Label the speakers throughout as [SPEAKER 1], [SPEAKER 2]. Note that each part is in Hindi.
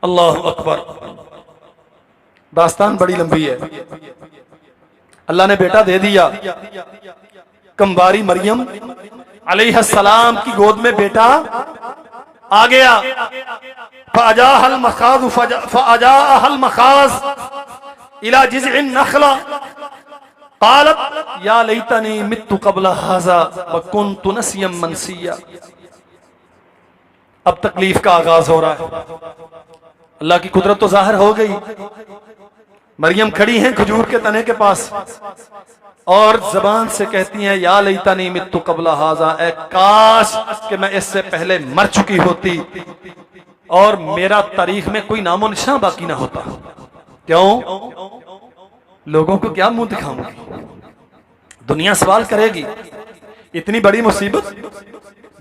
[SPEAKER 1] अल्लाह अकबर। दास्तान बड़ी लंबी है। अल्लाह ने बेटा दे दिया। कमवारी मरियम अलैहिस्सलाम की गोद में बेटा आ गया। फअजाहल मखाज़ इला जिज़इन नखला क़ालत या लैतनी मित्तु क़ब्ल हाज़ा व कुन्तु नसियम मनसिया। अब तकलीफ का आगाज हो रहा है। अल्लाह की कुदरत तो जाहिर हो गई। मरियम खड़ी हैं खजूर के तने के पास और जबान से कहती हैं या लैतनी मित्तु क़ब्ल हाज़ा, ए काश कि मैं इससे पहले मर चुकी होती और मेरा तारीख में कोई नामो निशान बाकी ना होता। क्यों? लोगों को क्या मुंह दिखाऊंगी? दुनिया सवाल करेगी। इतनी बड़ी मुसीबत,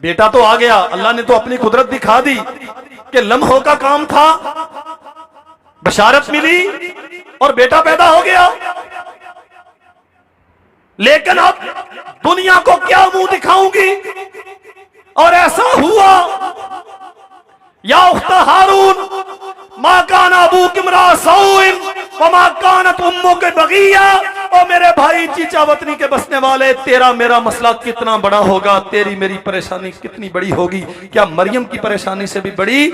[SPEAKER 1] बेटा तो आ गया। अल्लाह ने तो अपनी कुदरत दिखा दी कि लम्हों का काम था, बशारत मिली और बेटा पैदा हो गया। लेकिन अब दुनिया को क्या मुंह दिखाऊंगी? और ऐसा हुआ। या उख्ता हारून मा कान अबूक इम्रा सौइन व मा कानत उम्मुक बगिया। और मेरे भाई चीचा वतनी के बसने वाले, तेरा मेरा मसला कितना बड़ा होगा, तेरी मेरी परेशानी कितनी बड़ी होगी। क्या मरियम की परेशानी से भी बड़ी,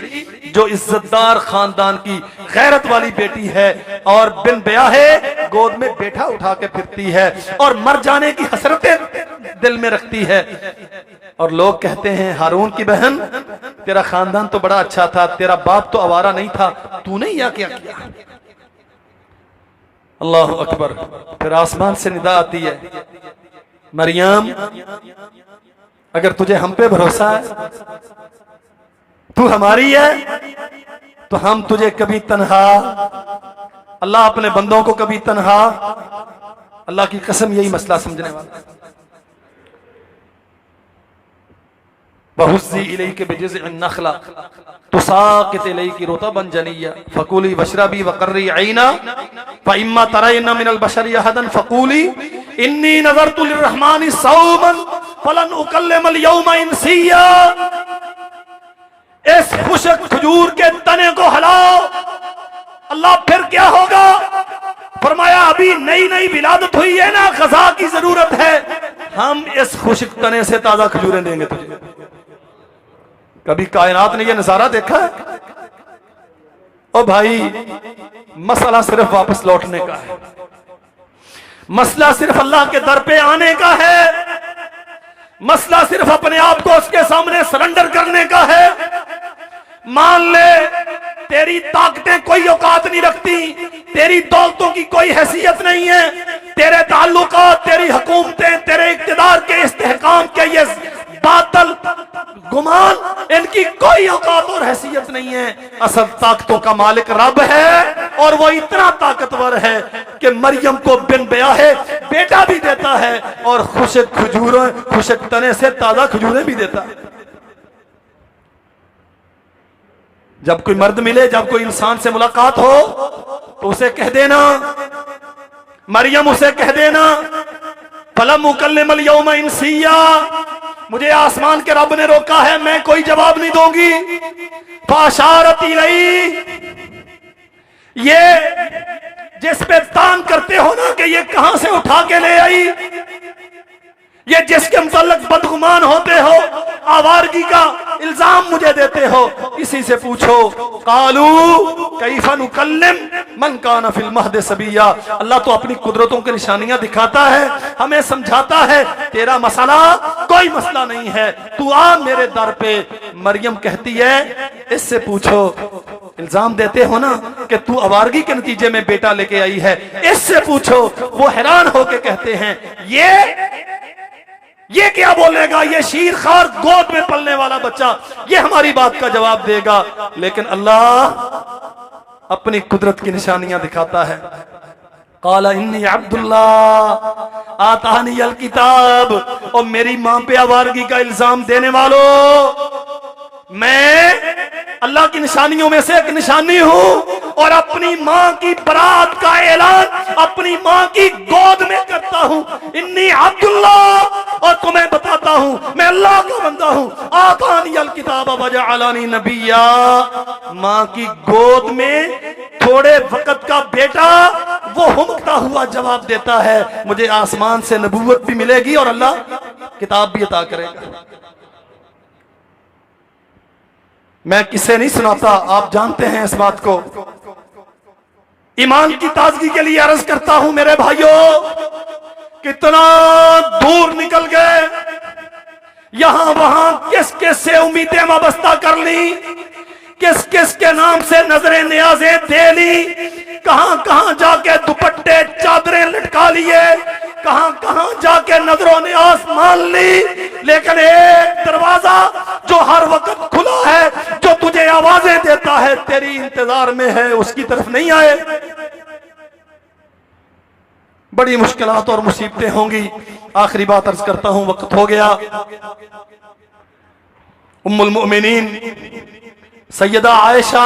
[SPEAKER 1] जो इज्जतदार खानदान की गैरत वाली बेटी है और बिन ब्याहे गोद में बेटा उठा के फिरती है और मर जाने की हसरतें दिल में रखती है। और लोग कहते हैं हारून की बहन, तेरा खानदान तो बड़ा अच्छा था, तेरा बाप तो आवारा नहीं था, तूने यह क्या किया? अल्लाह अकबर। फिर आसमान से निदा आती है, मरियम अगर तुझे हम पे भरोसा है, तू हमारी है, तो हम तुझे कभी तन्हा, अल्लाह अपने बंदों को कभी तन्हा, अल्लाह की कसम यही मसला समझने वाला है। बहुज़्ज़ी इलैकी बिजिज़्इन नख़ला तुसाक़ित इलैकी रुतबन जनिय्या फ़कुली वशरबी वक़र्री ऐना फ़इम्मा तरयना मिनल बशरि अहदन फ़कुली इन्नी नज़रतु लिर्रहमानि सौमन फ़लन उकल्लिमल यौमा इंसिय्या। इस खुशक खजूर के तने को हिलाओ। अल्लाह फिर क्या होगा? फरमाया अभी नई नई विलादत हुई है ना, ग़ज़ा की जरूरत है, हम इस खुशक तने से ताज़ा खजूरें देंगे तुझे। कभी कायनात ने यह नजारा देखा है? ओ भाई, मसला सिर्फ वापस लौटने का है, मसला सिर्फ अल्लाह के दर पे आने का है, मसला सिर्फ अपने आप को उसके सामने सरेंडर करने का है। मान ले तेरी ताकतें कोई औकात नहीं रखती, तेरी दौलतों की कोई हैसियत नहीं है, तेरे ताल्लुकात, तेरी हुकूमतें, तेरे इक्तिदार के इस्तेहकाम के ये बातल गुमान, इनकी कोई औकात और हैसियत नहीं है। असल ताकतों का मालिक रब है और वो इतना ताकतवर है कि मरियम को बिन ब्याहे बेटा भी देता है और खुशक खजूरों, खुशक तने से ताजा खजूरें भी देता है। जब कोई मर्द मिले, जब कोई इंसान से मुलाकात हो, तो उसे कह देना, मरियम उसे कह देना फलम उकल्लिमल यौमा इंसिय्या, मुझे आसमान के रब ने रोका है, मैं कोई जवाब नहीं दूंगी। फाशारत इलैहि, ये जिस पे तान करते हो ना कि ये कहां से उठा के ले आई, ये जिसके मुतल्लिक बदगुमान होते हो, आवारगी का इल्जाम मुझे देते हो, इसी से पूछो। कालू कैफा नुकल्लिम मन काना फिल महद सबिया। अल्लाह तो अपनी कुदरतों की निशानियां दिखाता है, हमें समझाता है, तेरा मसला कोई मसला नहीं है, तू आ मेरे दर पे। मरियम कहती है इससे पूछो, इल्जाम देते हो ना कि तू आवारगी के नतीजे में बेटा लेके आई है, इससे पूछो। वो हैरान होके कहते हैं ये क्या बोलेगा, ये शीर खार गोद में पलने वाला बच्चा, ये हमारी बात का जवाब देगा। लेकिन अल्लाह अपनी कुदरत की निशानियां दिखाता है। काला इन्नी अब्दुल्लाह आतानी अल किताब। और मेरी मां पे आवारगी का इल्जाम देने वालों, मैं अल्लाह की निशानियों में से एक निशानी हूं और अपनी माँ की बरात का ऐलान अपनी माँ की गोद में करता हूँ। इन्नी अब्दुल्ला, और तुम्हें बताता हूँ मैं अल्लाह का बंदा हूँ। आतानी अल किताब वजअलनी नबिया, माँ की गोद में थोड़े वक्त का बेटा वो हुमकता हुआ जवाब देता है, मुझे आसमान से नबूवत भी मिलेगी और अल्लाह किताब भी अता करेगा। मैं किसे नहीं सुनाता, आप जानते हैं इस बात को। ईमान की ताजगी के लिए अर्ज करता हूं मेरे भाइयों, कितना दूर निकल गए, यहां वहां किस किस से उम्मीदें वाबस्ता कर ली, किस किस के नाम से नजरें नियाजें दे ली, कहां कहां जाके दुपट्टे चादरें लटका लिए, कहां कहां जाके नजरों ने आसमान ली। लेकिन एक दरवाजा जो हर वक्त खुला है, जो तुझे आवाजें देता है, तेरी इंतजार में है, उसकी तरफ नहीं आए। बड़ी मुश्किलात और मुसीबतें होंगी। आखिरी बात अर्ज करता हूं, वक्त हो गया। उम्मुल मोमिनीन सैयदा आयशा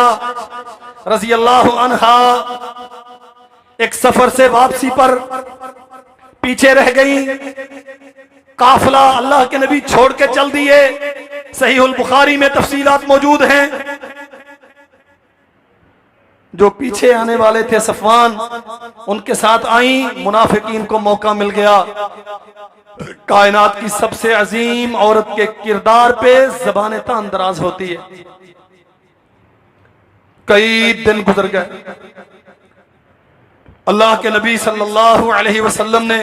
[SPEAKER 1] रजी अल्लाह अन्हा एक सफर से वापसी पर पीछे रह गई। काफिला अल्लाह के नबी छोड़ के चल दिए। सहीहुल बुखारी में तफसीलात मौजूद हैं। जो पीछे आने वाले थे सफवान, उनके साथ आई, मुनाफिकीन को मौका मिल गया। कायनात की सबसे अजीम औरत के किरदार पे ज़बान तांदराज होती है। कई दिन गुजर गए, अल्लाह के नबी सल्लल्लाहु अलैहि वसल्लम ने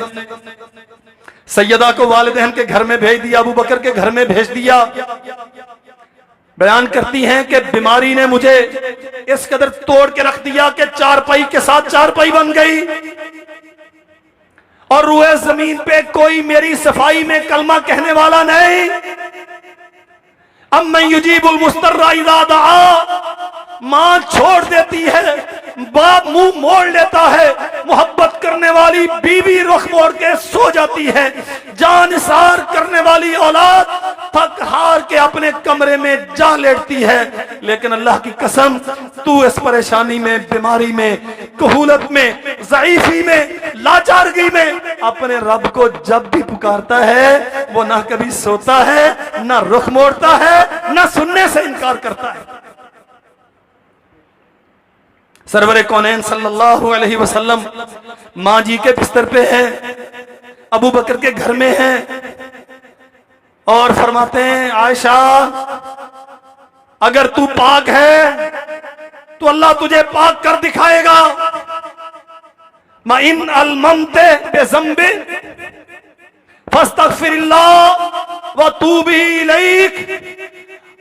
[SPEAKER 1] सैयदा को वालिदैन के घर में भेज दिया, अबू बकर के घर में भेज दिया। बयान करती हैं कि बीमारी ने मुझे इस कदर तोड़ के रख दिया कि चारपाई के साथ चारपाई बन गई, और रूए जमीन पे कोई मेरी सफाई में कलमा कहने वाला नहीं। अब मैं युजीबुल मुस्तर्रा इज़ा दआ, मां छोड़ देती है, बाप मुंह मोड़ लेता है, मोहब्बत करने वाली बीवी रुख मोड़ के सो जाती है, जानसार करने वाली औलाद थक हार के अपने कमरे में जा लेटती है। लेकिन अल्लाह की कसम, तू इस परेशानी में, बीमारी में, कहूलत में, ज़ईफी में, लाचारगी में अपने रब को जब भी पुकारता है, वो ना कभी सोता है, ना रुख मोड़ता है, ना सुनने से इनकार करता है। सरवरे कौनैन सल्लल्लाहु अलैहि वसल्लम माँ जी के बिस्तर पे हैं, अबू बकर के घर में हैं, और फरमाते हैं, आयशा अगर तू पाक है तो अल्लाह तुझे पाक कर दिखाएगा। मा इन अलममते बेज़म्बे फस्तगफिरिल्लाह व तूबी इलैह।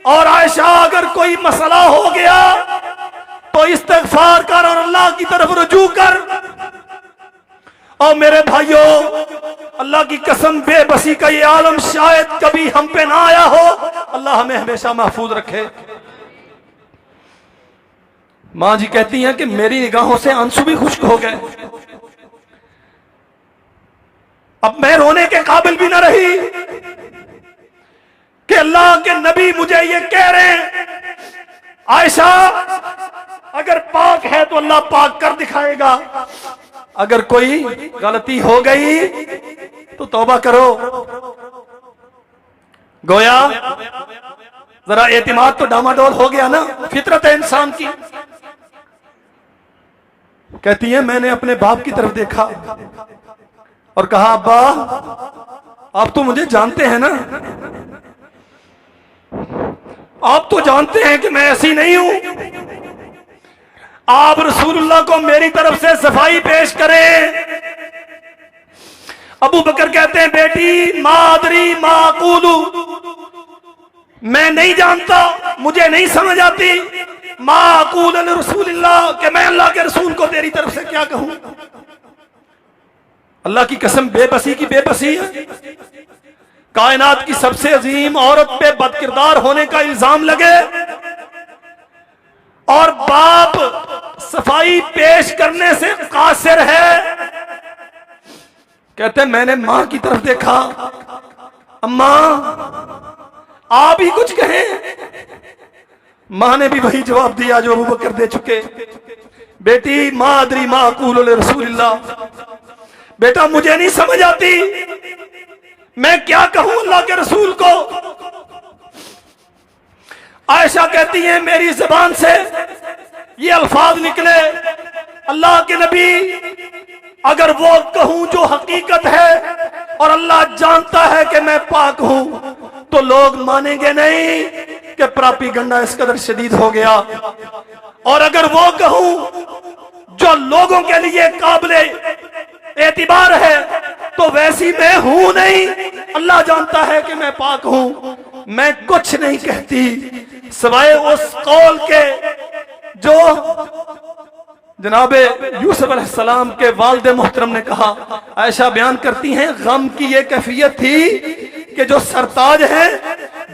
[SPEAKER 1] और आयशा अगर कोई मसला हो गया तो इस्तिग़फ़ार कर और अल्लाह की तरफ रुजू कर। और मेरे भाइयों, अल्लाह की कसम, बेबसी का ये आलम शायद कभी हम पे ना आया हो। अल्लाह हमें हमेशा महफूज रखे। मां जी कहती हैं कि मेरी निगाहों से आंसू भी खुश्क हो गए। अब मैं रोने के काबिल भी ना रही कि अल्लाह के नबी मुझे ये कह रहे हैं, आयशा अगर पाक है तो अल्लाह पाक कर दिखाएगा, अगर कोई गलती हो गई तो तौबा करो। गोया जरा एतिमाद तो डामाडोल हो गया ना, फितरत है इंसान की। कहती है, मैंने अपने बाप की तरफ देखा और कहा, अब्बा आप तो मुझे जानते हैं ना, आप तो जानते हैं कि मैं ऐसी नहीं हूं। आप रसूलुल्लाह को मेरी तरफ से सफाई पेश करें। अबू बकर कहते हैं, बेटी मादरी माकूलू, मैं नहीं जानता, मुझे नहीं समझ आती, माकूल रसूलुल्लाह, कि मैं अल्लाह के रसूल को तेरी तरफ से क्या कहूं। अल्लाह की कसम, बेबसी की बेबसी है। कायनात की सबसे अजीम औरत पे बदकिरदार होने का इल्जाम लगे और बाप सफाई पेश करने से कासिर है। कहते मैंने मां की तरफ देखा, अम्मा आप ही कुछ कहें। मां ने भी वही जवाब दिया जो अबू बकर दे चुके। बेटी मादरी माकूल रसूलिल्लाह, बेटा मुझे नहीं समझ आती मैं क्या कहूं अल्लाह के रसूल को। आयशा कहती है मेरी जुबान से ये अल्फाज निकले, अल्लाह के नबी अगर वो कहूं जो हकीकत है और अल्लाह जानता है कि मैं पाक हूं, तो लोग मानेंगे नहीं कि प्रोपेगेंडा इस कदर शदीद हो गया। और अगर वो कहूं जो लोगों के लिए काबिले एतिबार है, तो वैसी मैं हूं नहीं। अल्लाह जानता है कि मैं पाक हूं। मैं कुछ नहीं कहती सिवाय उस कौल के जो जनाबे यूसुफ अलैहिस्सलाम के वालिद मोहतरम ने कहा। आयशा बयान करती हैं गम की ये कैफियत थी कि जो सरताज हैं,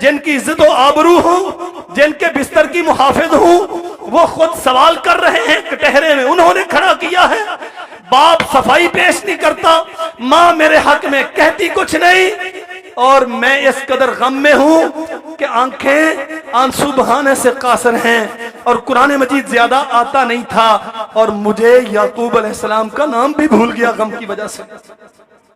[SPEAKER 1] जिनकी इज्जत व आबरू हो, जिनके बिस्तर की मुहाफिज हूं, वो खुद सवाल कर रहे हैं कटहरे में, उन्होंने खड़ा किया है। बाप सफाई पेश नहीं करता, माँ मेरे हक में कहती कुछ नहीं, और मैं इस कदर गम में हूं कि आंखें आंसू बहाने से कासर हैं, और कुरान मजीद ज्यादा आता नहीं था, और मुझे याकूब अलैहिस्सलाम का नाम भी भूल गया गम की वजह से।